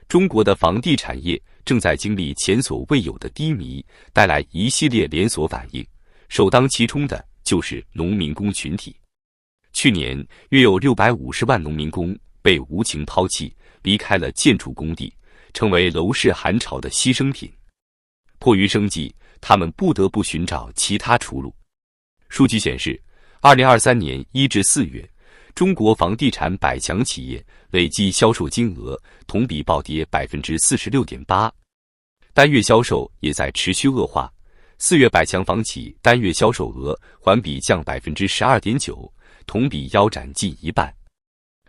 中国的房地产业正在经历前所未有的低迷，带来一系列连锁反应，首当其冲的就是农民工群体。去年约有650万农民工被无情抛弃，离开了建筑工地，成为楼市寒潮的牺牲品。迫于生计，他们不得不寻找其他出路。数据显示，2023年1至4月，中国房地产百强企业累计销售金额同比暴跌 46.8%， 单月销售也在持续恶化。4月百强房企单月销售额环比降 12.9%， 同比腰斩近一半。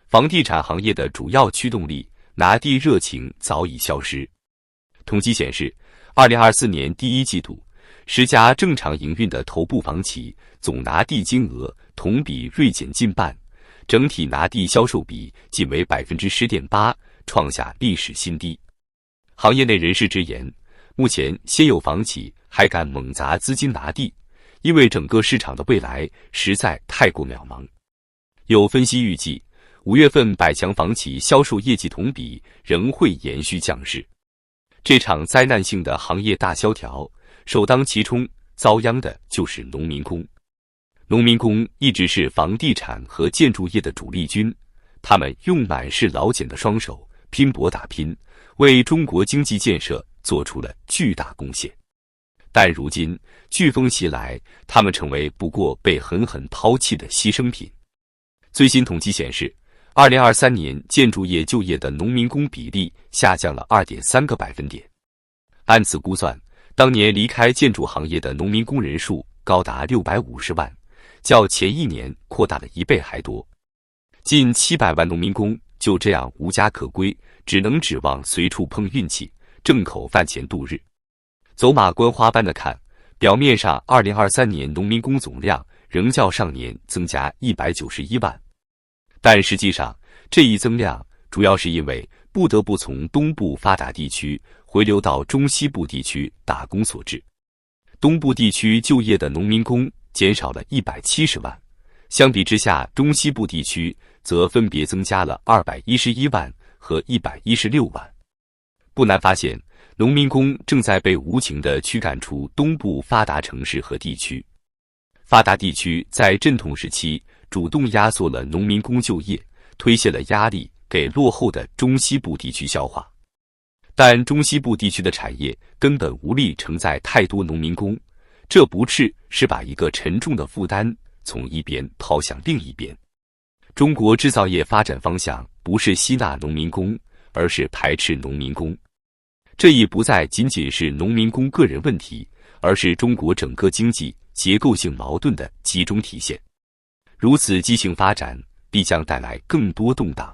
房地产行业的主要驱动力拿地热情早已消失。统计显示，2024年第一季度，10家正常营运的头部房企总拿地金额同比锐减近半，整体拿地销售比仅为 10.8%， 创下历史新低。行业内人士直言，目前先有房企还敢猛砸资金拿地，因为整个市场的未来实在太过渺茫。有分析预计，5月份百强房企销售业绩同比仍会延续降势。这场灾难性的行业大萧条，首当其冲遭殃的就是农民工。农民工一直是房地产和建筑业的主力军，他们用满是老茧的双手拼搏打拼，为中国经济建设做出了巨大贡献。但如今飓风袭来，他们成为不过被狠狠抛弃的牺牲品。最新统计显示，2023年建筑业就业的农民工比例下降了 2.3个百分点。按此估算，当年离开建筑行业的农民工人数高达650万，较前一年扩大了1倍还多。近700万农民工就这样无家可归，只能指望随处碰运气，挣口饭钱度日。走马观花般的看，表面上2023年农民工总量仍较上年增加191万，但实际上这一增量主要是因为不得不从东部发达地区回流到中西部地区打工所致。东部地区就业的农民工减少了170万，相比之下，中西部地区则分别增加了211万和116万。不难发现，农民工正在被无情地驱赶出东部发达城市和地区。发达地区在阵痛时期主动压缩了农民工就业，推卸了压力给落后的中西部地区消化。但中西部地区的产业根本无力承载太多农民工，这不是把一个沉重的负担从一边抛向另一边。中国制造业发展方向不是吸纳农民工，而是排斥农民工。这已不再仅仅是农民工个人问题，而是中国整个经济结构性矛盾的集中体现。如此畸形发展必将带来更多动荡，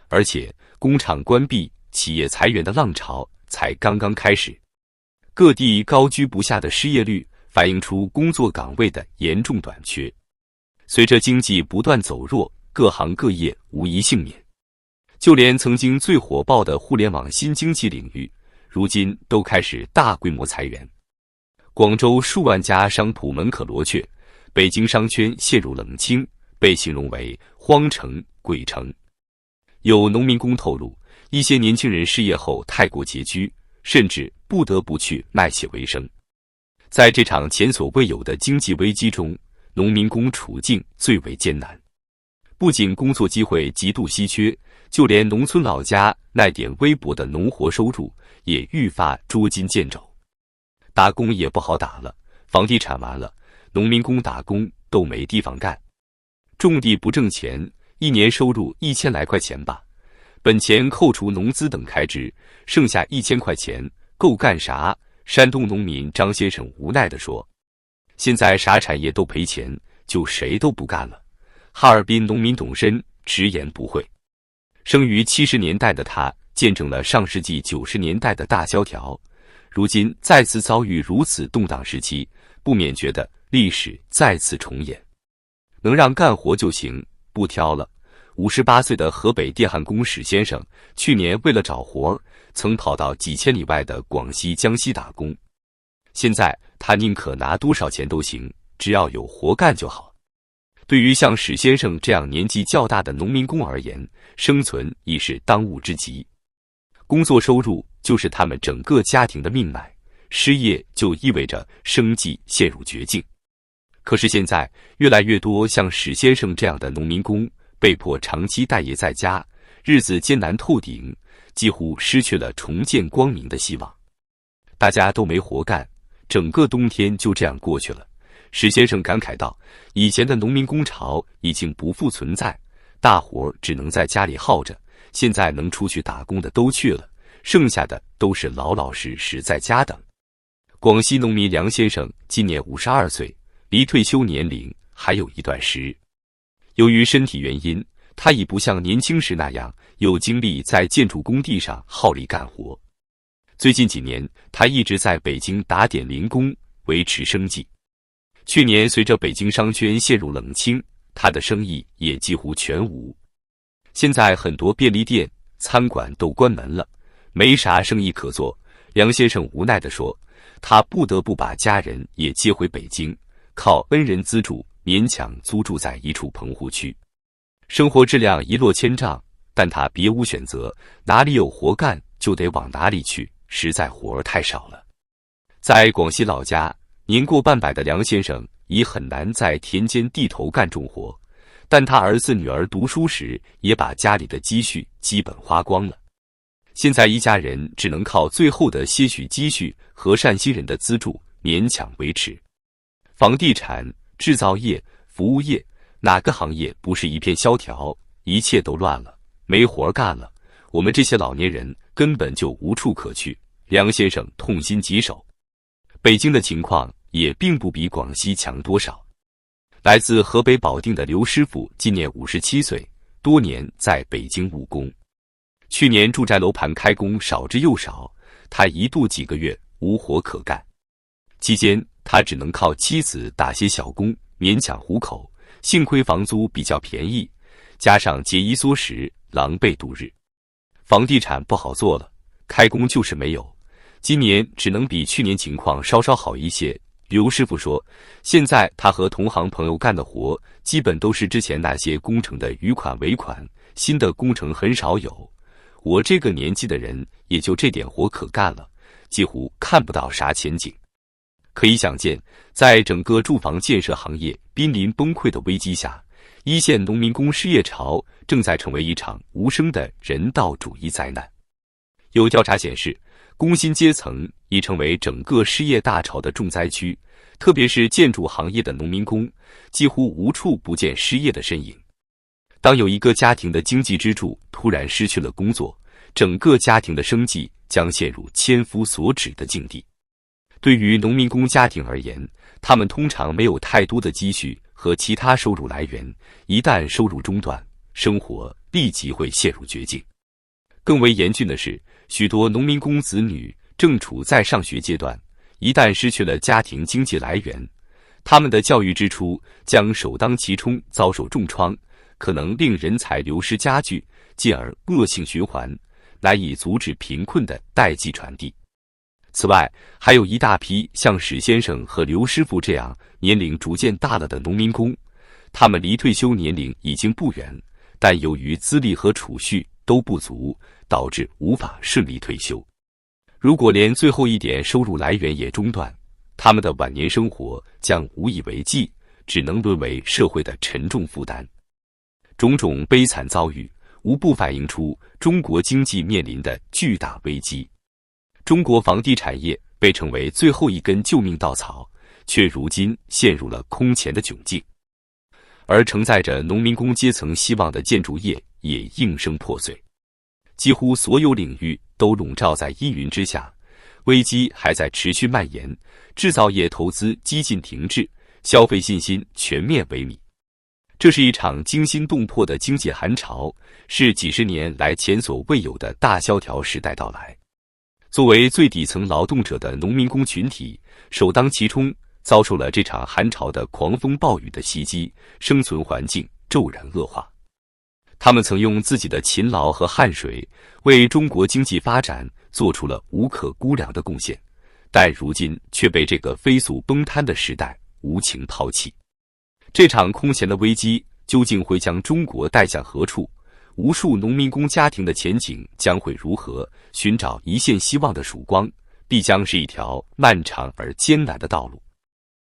而且工厂关闭、企业裁员的浪潮才刚刚开始。各地高居不下的失业率反映出工作岗位的严重短缺。随着经济不断走弱，各行各业无一幸免。就连曾经最火爆的互联网新经济领域，如今都开始大规模裁员。广州数万家商铺门可罗雀，北京商圈陷入冷清，被形容为荒城、鬼城。有农民工透露，一些年轻人失业后太过拮据，甚至不得不去卖血为生。在这场前所未有的经济危机中，农民工处境最为艰难。不仅工作机会极度稀缺，就连农村老家那点微薄的农活收入也愈发捉襟见肘。打工也不好打了，房地产完了，农民工打工都没地方干。种地不挣钱，一年收入1000来块钱吧，本钱扣除农资等开支，剩下1000块钱够干啥？山东农民张先生无奈地说，现在啥产业都赔钱，就谁都不干了。哈尔滨农民董申直言不讳。生于70年代的他，见证了上世纪90年代的大萧条，如今再次遭遇如此动荡时期，不免觉得历史再次重演。能让干活就行，不挑了。58岁的河北电焊工史先生，去年为了找活，曾跑到几千里外的广西、江西打工。现在他宁可拿多少钱都行，只要有活干就好。对于像史先生这样年纪较大的农民工而言，生存已是当务之急。工作收入就是他们整个家庭的命脉，失业就意味着生计陷入绝境。可是现在，越来越多像史先生这样的农民工被迫长期待业在家，日子艰难透顶，几乎失去了重见光明的希望。大家都没活干，整个冬天就这样过去了。史先生感慨道：“以前的农民工潮已经不复存在，大伙只能在家里耗着。现在能出去打工的都去了，剩下的都是老老实实在家等。”广西农民梁先生今年52岁，离退休年龄还有一段时。由于身体原因，他已不像年轻时那样有精力在建筑工地上耗力干活。最近几年，他一直在北京打点零工，维持生计。去年随着北京商圈陷入冷清，他的生意也几乎全无。现在很多便利店、餐馆都关门了，没啥生意可做。梁先生无奈地说，他不得不把家人也接回北京，靠恩人资助勉强租住在一处棚户区，生活质量一落千丈，但他别无选择，哪里有活干就得往哪里去，实在活儿太少了。在广西老家，年过半百的梁先生已很难在田间地头干重活，但他儿子女儿读书时也把家里的积蓄基本花光了。现在一家人只能靠最后的些许积蓄和善心人的资助勉强维持。房地产、制造业、服务业，哪个行业不是一片萧条？一切都乱了，没活干了，我们这些老年人根本就无处可去。梁先生痛心疾首。北京的情况也并不比广西强多少。来自河北保定的刘师傅今年57岁，多年在北京务工。去年住宅楼盘开工少之又少，他一度几个月无活可干。期间他只能靠妻子打些小工勉强糊口，幸亏房租比较便宜，加上节衣缩食，狼狈度日。房地产不好做了，开工就是没有。今年只能比去年情况稍稍好一些。刘师傅说，现在他和同行朋友干的活，基本都是之前那些工程的余款尾款，新的工程很少有。我这个年纪的人也就这点活可干了，几乎看不到啥前景。可以想见，在整个住房建设行业濒临崩溃的危机下，一线农民工失业潮正在成为一场无声的人道主义灾难。有调查显示，工薪阶层已成为整个失业大潮的重灾区，特别是建筑行业的农民工，几乎无处不见失业的身影。当有一个家庭的经济支柱突然失去了工作，整个家庭的生计将陷入千夫所指的境地。对于农民工家庭而言，他们通常没有太多的积蓄和其他收入来源，一旦收入中断，生活立即会陷入绝境。更为严峻的是，许多农民工子女正处在上学阶段，一旦失去了家庭经济来源，他们的教育支出将首当其冲遭受重创，可能令人才流失加剧，进而恶性循环，难以阻止贫困的代际传递。此外，还有一大批像史先生和刘师傅这样年龄逐渐大了的农民工，他们离退休年龄已经不远，但由于资历和储蓄都不足，导致无法顺利退休。如果连最后一点收入来源也中断，他们的晚年生活将无以为继，只能沦为社会的沉重负担。种种悲惨遭遇无不反映出中国经济面临的巨大危机。中国房地产业被称为最后一根救命稻草，却如今陷入了空前的窘境。而承载着农民工阶层希望的建筑业也应声破碎，几乎所有领域都笼罩在阴云之下，危机还在持续蔓延，制造业投资几近停滞，消费信心全面萎靡。这是一场惊心动魄的经济寒潮，是几十年来前所未有的大萧条时代到来。作为最底层劳动者的农民工群体，首当其冲，遭受了这场寒潮的狂风暴雨的袭击，生存环境骤然恶化。他们曾用自己的勤劳和汗水为中国经济发展做出了无可估量的贡献，但如今却被这个飞速崩塌的时代无情抛弃。这场空前的危机究竟会将中国带向何处？无数农民工家庭的前景将会如何？寻找一线希望的曙光，必将是一条漫长而艰难的道路。